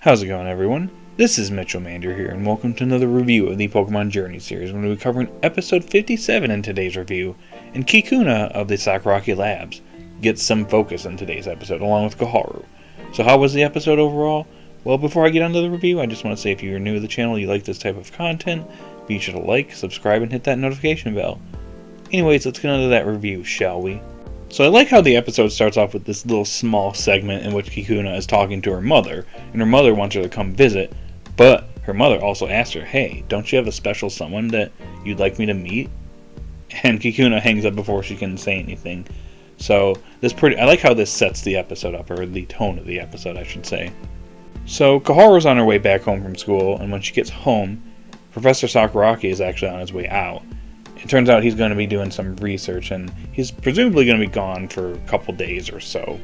How's it going, everyone? This is Mitchell Mander here, and welcome to another review of the Pokemon Journey series. We're going to be covering episode 57 in today's review, and Kikuna of the Sakuragi Labs gets some focus in today's episode, along with Koharu. So how was the episode overall? Well, before I get onto the review, I just want to say if you're new to the channel, you like this type of content, be sure to like, subscribe, and hit that notification bell. Anyways, let's get onto that review, shall we? So I like how the episode starts off with this little small segment in which Kikuna is talking to her mother, and her mother wants her to come visit, but her mother also asks her, hey, don't you have a special someone that you'd like me to meet? And Kikuna hangs up before she can say anything. So I like how this sets the episode up, or the tone of the episode, I should say. So Koharu's on her way back home from school, and when she gets home, Professor Sakuragi is actually on his way out. It turns out he's going to be doing some research, and he's presumably going to be gone for a couple days or so.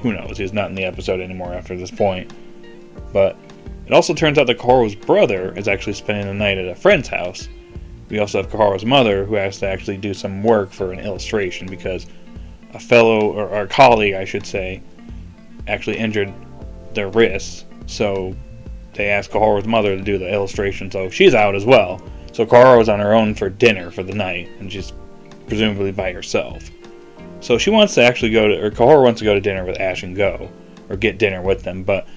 Who knows? He's not in the episode anymore after this point. But it also turns out that Koharu's brother is actually spending the night at a friend's house. We also have Koharu's mother, who has to actually do some work for an illustration because a fellow, or a colleague, I should say, actually injured their wrists. So they asked Koharu's mother to do the illustration, so she's out as well. So Koharu's on her own for dinner for the night, and she's presumably by herself. So she wants to actually Koharu wants to go to dinner with Ash and Go, or get dinner with them, but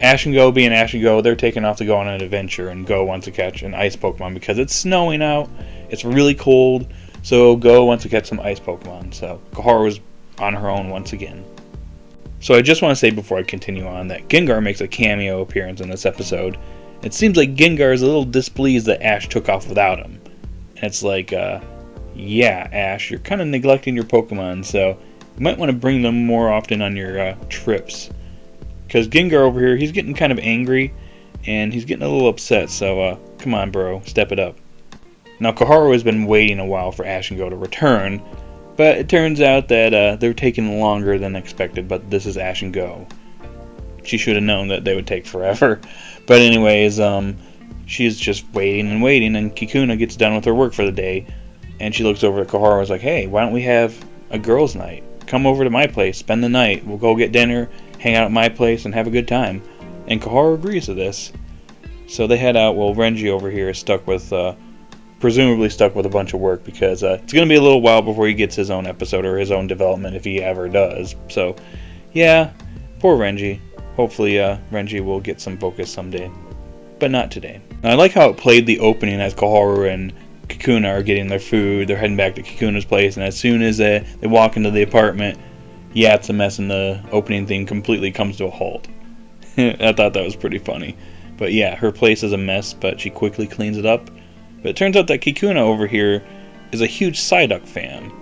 Ash and Go being Ash and Go, they're taking off to go on an adventure, and Go wants to catch an ice Pokemon because it's snowing out, it's really cold, so Go wants to catch some ice Pokemon, so Koharu's on her own once again. So I just want to say before I continue on that Gengar makes a cameo appearance in this episode. It seems like Gengar is a little displeased that Ash took off without him. And it's like, yeah, Ash, you're kind of neglecting your Pokemon, so you might want to bring them more often on your trips. Because Gengar over here, he's getting kind of angry, and he's getting a little upset, so come on, bro, step it up. Now, Koharu has been waiting a while for Ash and Go to return, but it turns out that they're taking longer than expected, but this is Ash and Go. She should have known that they would take forever. But anyways, she's just waiting, and Kikuna gets done with her work for the day, and she looks over at Koharu and is like, hey, why don't we have a girls' night? Come over to my place, spend the night, we'll go get dinner, hang out at my place, and have a good time. And Koharu agrees to this. So they head out. Well, Renji over here is presumably stuck with a bunch of work, because it's going to be a little while before he gets his own episode, or his own development, if he ever does. So, yeah, poor Renji. Hopefully, Renji will get some focus someday. But not today. Now, I like how it played the opening as Koharu and Kikuna are getting their food. They're heading back to Kikuna's place, and as soon as they walk into the apartment, yeah, it's a mess, and the opening theme completely comes to a halt. I thought that was pretty funny. But yeah, her place is a mess, but she quickly cleans it up. But it turns out that Kikuna over here is a huge Psyduck fan.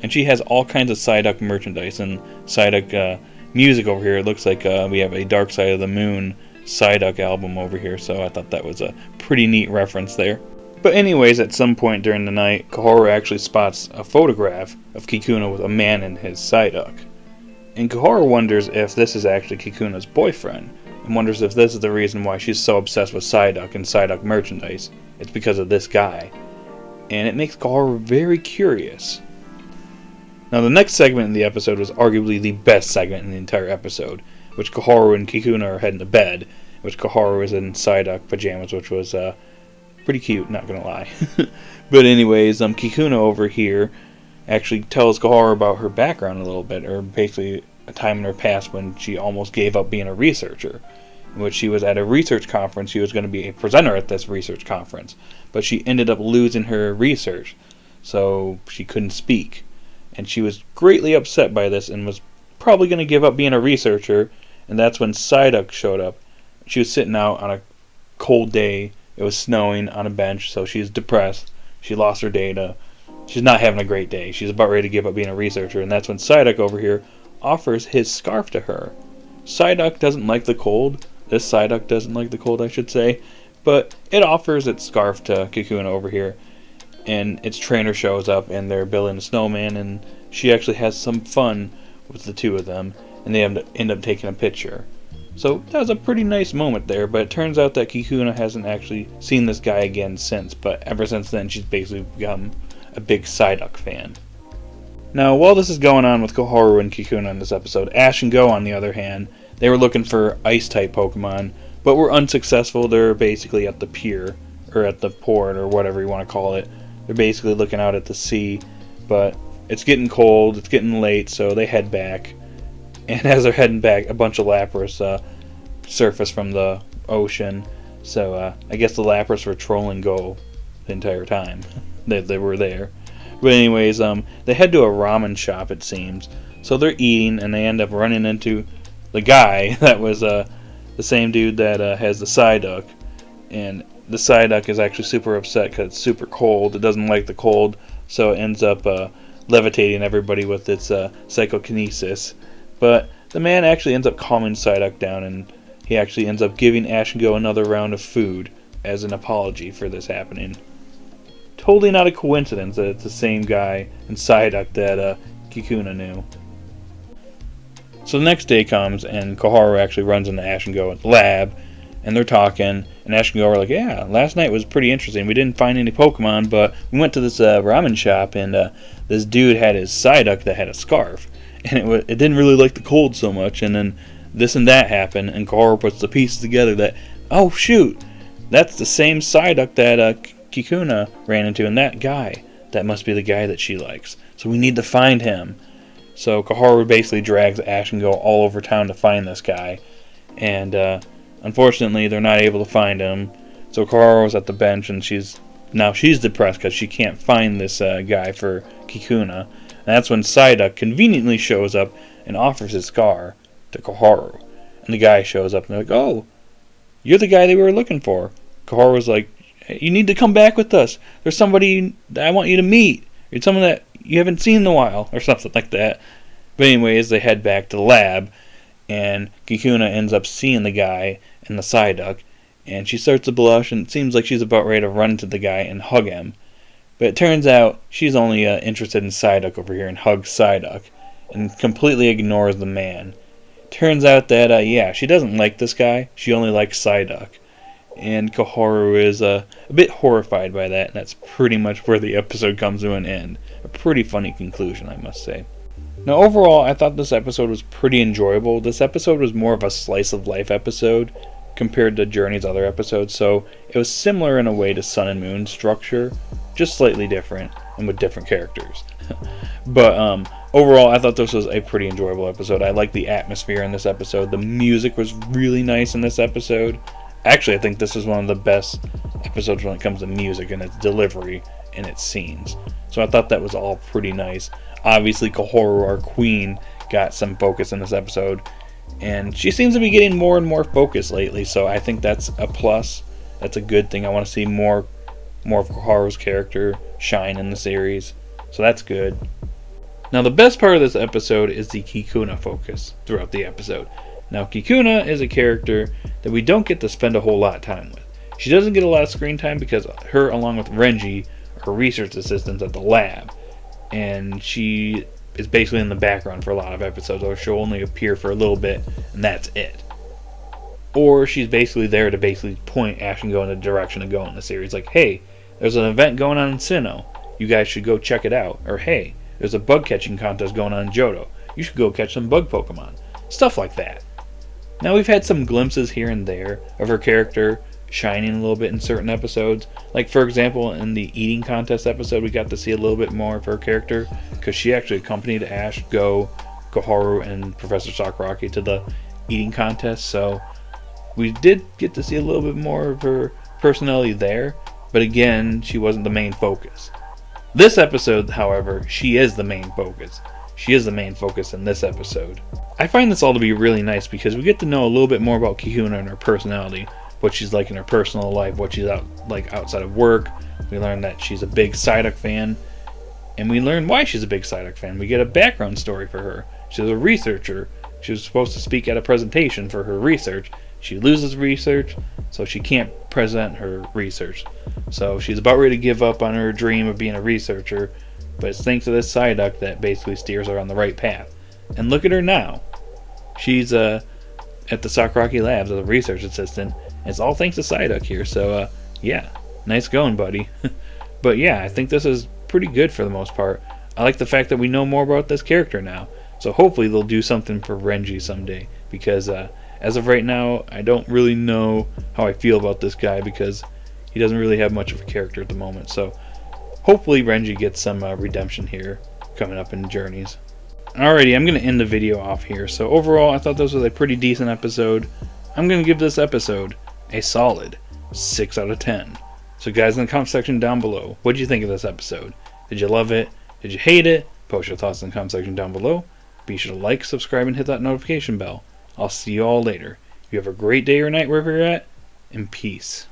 And she has all kinds of Psyduck merchandise and Psyduck music over here. It looks like we have a Dark Side of the Moon Psyduck album over here, so I thought that was a pretty neat reference there. But anyways, at some point during the night, Koharu actually spots a photograph of Kikuna with a man in his Psyduck. And Koharu wonders if this is actually Kikuna's boyfriend, and wonders if this is the reason why she's so obsessed with Psyduck and Psyduck merchandise. It's because of this guy. And it makes Koharu very curious. Now, the next segment in the episode was arguably the best segment in the entire episode, which Koharu and Kikuna are heading to bed, which Koharu is in Psyduck pajamas, which was pretty cute, not gonna lie. But anyways, Kikuna over here actually tells Koharu about her background a little bit, or basically a time in her past when she almost gave up being a researcher, in which she was at a research conference. She was going to be a presenter at this research conference, but she ended up losing her research, so she couldn't speak. And she was greatly upset by this and was probably going to give up being a researcher, and that's when Psyduck showed up. She was sitting out on a cold day. It was snowing on a bench, so she's depressed. She lost her data. She's not having a great day. She's about ready to give up being a researcher, and that's when Psyduck over here offers his scarf to her. Psyduck doesn't like the cold. This Psyduck doesn't like the cold, I should say. But it offers its scarf to Kikuna over here. And its trainer shows up, and they're building a snowman, and she actually has some fun with the two of them, and they end up taking a picture. So that was a pretty nice moment there, but it turns out that Kikuna hasn't actually seen this guy again since, but ever since then she's basically become a big Psyduck fan. Now, while this is going on with Koharu and Kikuna in this episode, Ash and Go, on the other hand, they were looking for ice-type Pokemon, but were unsuccessful. They're basically at the pier, or at the port, or whatever you want to call it. They're basically looking out at the sea, but it's getting cold, it's getting late, so they head back. And as they're heading back, a bunch of Lapras surface from the ocean. So I guess the Lapras were trolling Go the entire time they were there. But anyways, they head to a ramen shop, it seems. So they're eating, and they end up running into the guy that was the same dude that has the Psyduck. And the Psyduck is actually super upset because it's super cold. It doesn't like the cold, so it ends up levitating everybody with its psychokinesis. But the man actually ends up calming Psyduck down, and he actually ends up giving Ash and Go another round of food as an apology for this happening. Totally not a coincidence that it's the same guy and Psyduck that Kikuna knew. So the next day comes, and Koharu actually runs into Ash and Go at the lab, and they're talking, and Ash and Go are like, yeah, last night was pretty interesting. We didn't find any Pokemon, but we went to this ramen shop, and this dude had his Psyduck that had a scarf, and it didn't really like the cold so much, and then this and that happened, and Koharu puts the pieces together that, oh shoot, that's the same Psyduck that Kikuna ran into, and that guy, that must be the guy that she likes. So we need to find him. So Koharu basically drags Ash and Go all over town to find this guy, and unfortunately they're not able to find him. So Koharu's at the bench, and she's depressed because she can't find this guy for Kikuna. And that's when Psyduck conveniently shows up and offers his scar to Koharu. And the guy shows up, and they're like, oh, you're the guy they were looking for. Koharu's like, hey, you need to come back with us. There's somebody that I want you to meet. It's someone that you haven't seen in a while, or something like that. But anyways, they head back to the lab, and Kikuna ends up seeing the guy and the Psyduck, and she starts to blush, and it seems like she's about ready to run to the guy and hug him. But it turns out she's only interested in Psyduck over here and hugs Psyduck, and completely ignores the man. Turns out that, she doesn't like this guy. She only likes Psyduck. And Koharu is a bit horrified by that, and that's pretty much where the episode comes to an end. A pretty funny conclusion, I must say. Now, overall, I thought this episode was pretty enjoyable. This episode was more of a slice-of-life episode compared to Journey's other episodes, so it was similar in a way to Sun and Moon's structure, just slightly different and with different characters. But overall, I thought this was a pretty enjoyable episode. I liked the atmosphere in this episode. The music was really nice in this episode. Actually, I think this is one of the best episodes when it comes to music and its delivery and its scenes. So I thought that was all pretty nice. Obviously, Koharu, our queen, got some focus in this episode, and she seems to be getting more and more focus lately, so I think that's a plus. That's a good thing. I want to see more of Koharu's character shine in the series, so that's good. Now, the best part of this episode is the Kikuna focus throughout the episode. Now, Kikuna is a character that we don't get to spend a whole lot of time with. She doesn't get a lot of screen time because her, along with Renji, are research assistants at the lab. And she is basically in the background for a lot of episodes, or she'll only appear for a little bit, and that's it. Or she's basically there to basically point Ash and Go in the direction to go in the series. Like, hey, there's an event going on in Sinnoh. You guys should go check it out. Or, hey, there's a bug catching contest going on in Johto. You should go catch some bug Pokemon. Stuff like that. Now, we've had some glimpses here and there of her character shining a little bit in certain episodes. Like, for example, in the eating contest episode, we got to see a little bit more of her character, because she actually accompanied Ash, Go, Koharu, and Professor Sakuragi to the eating contest, so we did get to see a little bit more of her personality there, but again, she wasn't the main focus. This episode, however, she is the main focus. She is the main focus in this episode. I find this all to be really nice because we get to know a little bit more about Kikuna and her personality, what she's like in her personal life, what she's like outside of work. We learn that she's a big Psyduck fan, and we learn why she's a big Psyduck fan. We get a background story for her. She's a researcher. She was supposed to speak at a presentation for her research. She loses research, so she can't present her research. So she's about ready to give up on her dream of being a researcher, but it's thanks to this Psyduck that basically steers her on the right path. And look at her now. She's at the Sakuragi Labs as a research assistant. It's all thanks to Psyduck here, so yeah, nice going, buddy. But yeah, I think this is pretty good for the most part. I like the fact that we know more about this character now, so hopefully they'll do something for Renji someday, because as of right now, I don't really know how I feel about this guy because he doesn't really have much of a character at the moment. So hopefully Renji gets some redemption here coming up in Journeys. Alrighty, I'm going to end the video off here. So overall, I thought this was a pretty decent episode. I'm going to give this episode a solid 6 out of 10. So guys, in the comment section down below, what did you think of this episode? Did you love it? Did you hate it? Post your thoughts in the comment section down below. Be sure to like, subscribe, and hit that notification bell. I'll see you all later. You have a great day or night wherever you're at, and peace.